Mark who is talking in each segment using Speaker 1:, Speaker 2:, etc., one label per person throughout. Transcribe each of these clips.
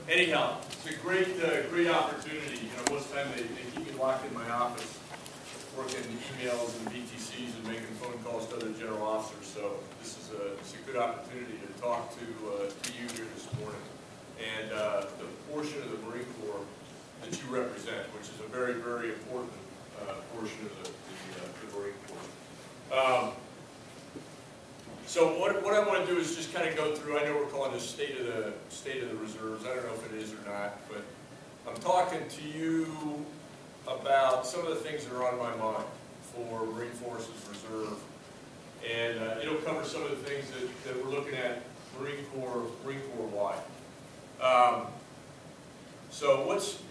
Speaker 1: anyhow, it's a great opportunity. You know, most of the time they keep me locked in my office, working emails and BTCs and making phone calls to other general officers. So this is a good opportunity to talk to you here this morning. And the portion of the Marine Corps that you represent, which is a very, very important portion of the Marine Corps. So what I want to do is just kind of go through. I know we're calling this state of the reserves. I don't know if it is or not, but I'm talking to you about some of the things that are on my mind for Marine Forces Reserve, and it'll cover some of the things that we're looking at Marine Corps wide. So what's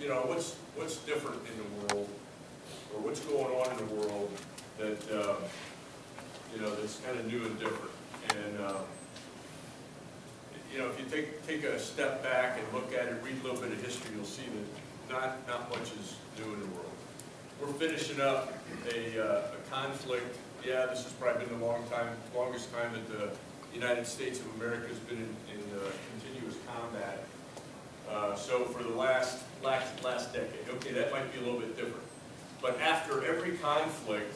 Speaker 1: different in the world, or what's going on in the world that that's kind of new and different? And if you take a step back and look at it, read a little bit of history, you'll see that not much is new in the world. We're finishing up a conflict. Yeah, this has probably been the longest time that the United States of America has been in continuous combat. So for the last decade, okay, that might be a little bit different. But after every conflict,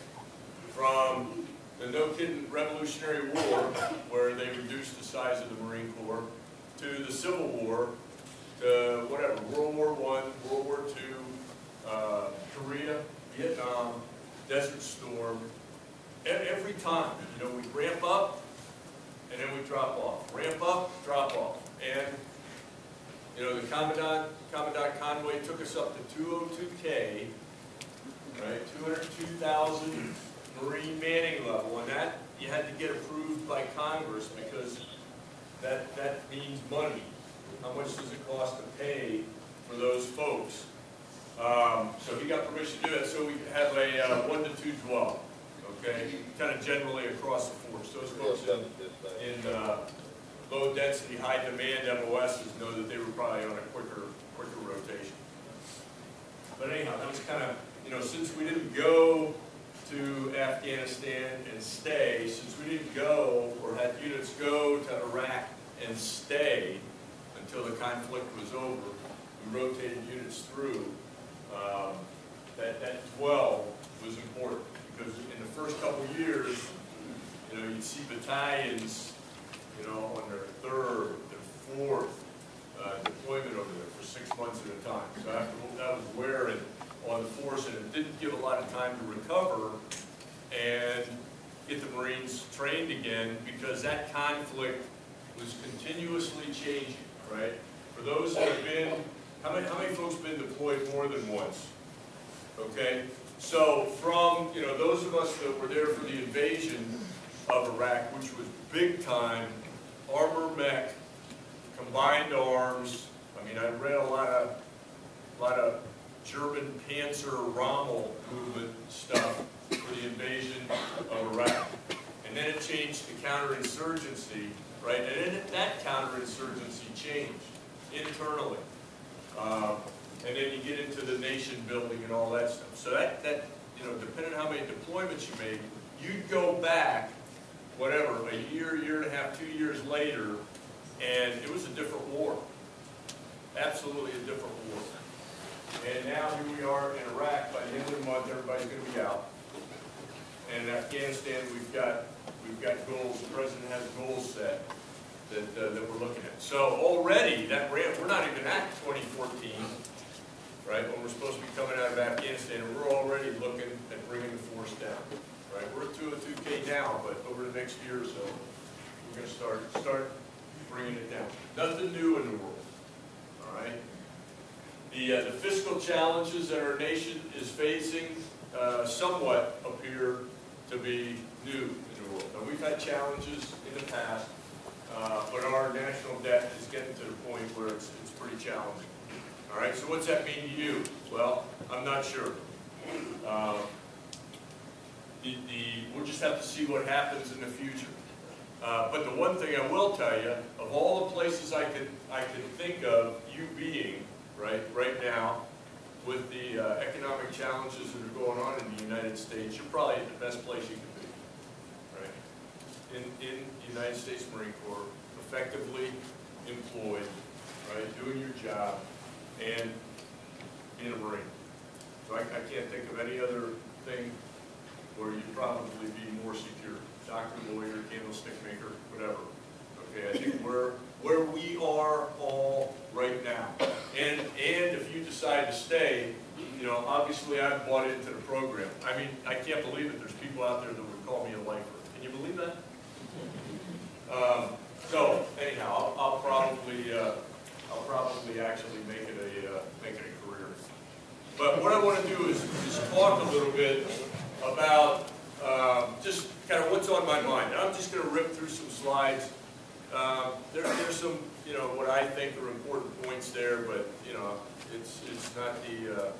Speaker 1: from the no-kidding Revolutionary War, where they reduced the size of the Marine Corps, to the Civil War, to whatever, World War I, World War II, Korea, Vietnam, Desert Storm, every time, we ramp up and then we drop off. Ramp up, drop off. And, the Commandant Conway took us up to 202K, right, 202,000 Marine manning level, and that you had to get approved by Congress because that means money. How much does it cost to pay for those folks? So he got permission to do that, so we have a 1 to 2 dwell, okay, kind of generally across the force. Those folks in low density, high demand MOSs know that they were probably on a quicker rotation. But anyhow, that was kind of, since we didn't go to Afghanistan and stay, since we didn't go or had units go to Iraq and stay until the conflict was over, we rotated units through. That 12 was important because in the first couple of years, you'd see battalions, on their third, their fourth deployment over there for 6 months at a time. So after that was wearing on the force, and it didn't give a lot of time to recover and get the Marines trained again because that conflict was continuously changing, right? For those that have been, how many folks have been deployed more than once? Okay, so from those of us that were there for the invasion of Iraq, which was big time, armor mech, combined arms. I mean, I read a lot of German Panzer Rommel movement stuff for the invasion of Iraq, and then it changed to counterinsurgency, right? And then that counterinsurgency changed internally. And then you get into the nation building and all that stuff. So that depending on how many deployments you made, you'd go back, whatever, a year and a half, 2 years later, and it was a different war. Absolutely a different war. And now here we are in Iraq. By the end of the month, everybody's going to be out. And in Afghanistan, we've got goals. The president has goals set that we're looking at. So already that ramp, we're not even at 2014, right? When we're supposed to be coming out of Afghanistan, and we're already looking at bringing the force down, right? We're at 202K now, but over the next year or so, we're going to start bringing it down. Nothing new in the world, all right? The fiscal challenges that our nation is facing somewhat appear to be new in the world. Now, we've had challenges in the past, but our national debt is getting to the point where it's pretty challenging. All right, so what's that mean to you? Well, I'm not sure. We'll just have to see what happens in the future. But the one thing I will tell you, of all the places I could think of you being, right now, with the economic challenges that are going on in the United States, you're probably at the best place you can be, right? In the United States Marine Corps, effectively employed, right, doing your job, and being a Marine. So I can't think of any other thing where you'd probably be more secure. Doctor, lawyer, candlestick maker, whatever. Okay, I think we're where we are all right now. And if you decide to stay, you know, obviously I've bought into the program. I mean, I can't believe it. There's people out there that would call me a lifer. Can you believe that? So anyhow, I'll probably actually make it a career. But what I want to do is talk a little bit about just kind of what's on my mind. And I'm just going to rip through some slides. There's some, you know, what I think are important points there, but you know, it's not the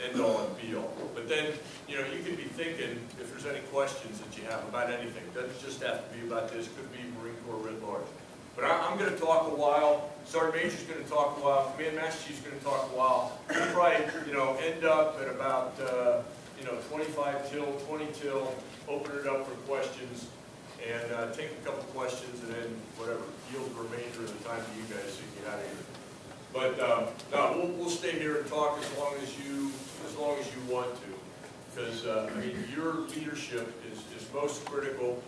Speaker 1: end all and be all. But then, you know, you could be thinking if there's any questions that you have about anything. It doesn't just have to be about this. Could be Marine Corps writ large. But I'm going to talk a while. Sergeant Major's going to talk a while. Command Master Chief's going to talk a while. We'll probably, you know, end up at about, you know, 25 till, 20 till. Open it up for questions, and take a couple questions, and then whatever, yield the remainder of the time to you guys so you get out of here. But no, we'll stay here and talk as long as you want to, because I mean, your leadership is most critical.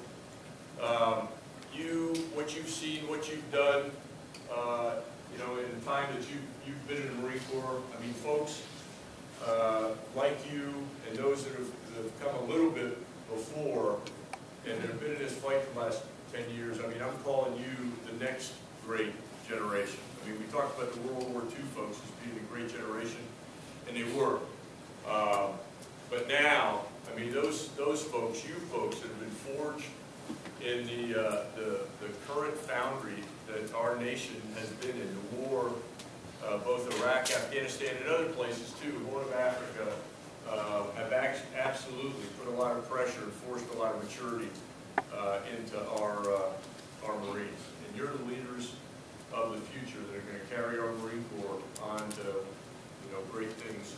Speaker 1: What you've seen, what you've done, you know, in the time that you've been in the Marine Corps. I mean, folks like you and those that have come a little bit before and that have been in this fight for the last 10 years. I mean, I'm calling you the next great generation. I mean, we talked about the World War II folks as being a great generation, and they were. But now, I mean, those folks, you folks that have been forged in the current foundry that our nation has been in, the war, both Iraq, Afghanistan, and other places too, Horn of Africa, have absolutely put a lot of pressure and forced a lot of maturity into our Marines. And you're the leaders of the future that are going to carry our Marine Corps on to, you know, great things